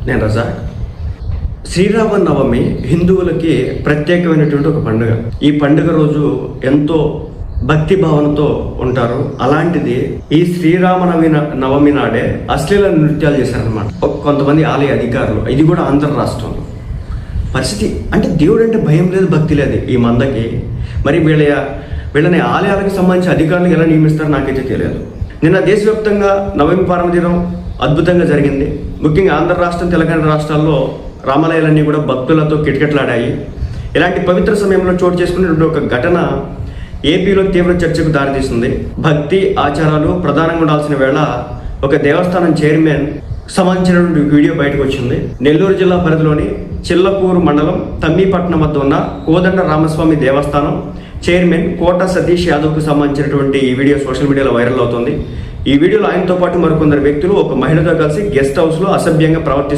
నేను రజాక్. శ్రీరామనవమి హిందువులకి ప్రత్యేకమైనటువంటి ఒక పండుగ. ఈ పండుగ రోజు ఎంతో భక్తి భావనతో ఉంటారు. అలాంటిది ఈ నవమి నాడే అశ్లీల నృత్యాలు చేశారనమాట కొంతమంది ఆలయ అధికారులు. ఇది కూడా ఆంధ్ర రాష్ట్రంలో పరిస్థితి. అంటే దేవుడు అంటే భయం లేదు, భక్తి లేదు ఈ మందకి. మరి వీళ్ళని ఆలయాలకు సంబంధించి అధికారులకు ఎలా నియమిస్తారో నాకైతే తెలియదు. నిన్న దేశవ్యాప్తంగా నవమి పర్వదినం అద్భుతంగా జరిగింది. ముఖ్యంగా ఆంధ్ర రాష్ట్రం, తెలంగాణ రాష్ట్రాల్లో రామాలయాలన్నీ కూడా భక్తులతో కిటకిటలాడాయి. ఇలాంటి పవిత్ర సమయంలో చోటు చేసుకునే ఒక ఘటన ఏపీలో తీవ్ర చర్చకు దారితీస్తుంది. భక్తి ఆచారాలు ప్రధానంగా ఉండాల్సిన వేళ ఒక దేవస్థానం చైర్మన్ సంబంధించినటువంటి వీడియో బయటకు వచ్చింది. నెల్లూరు జిల్లా పరిధిలోని చిల్లకూరు మండలం తమ్మీపట్నం వద్ద ఉన్న కోదండ రామస్వామి దేవస్థానం చైర్మన్ కోట సతీష్ యాదవ్కు సంబంధించినటువంటి ఈ వీడియో సోషల్ మీడియాలో వైరల్ అవుతుంది. ఈ వీడియోలో ఆయనతో పాటు మరికొందరు వ్యక్తులు ఒక మహిళతో కలిసి గెస్ట్ హౌస్లో అసభ్యంగా ప్రవర్తిస్తున్నారు.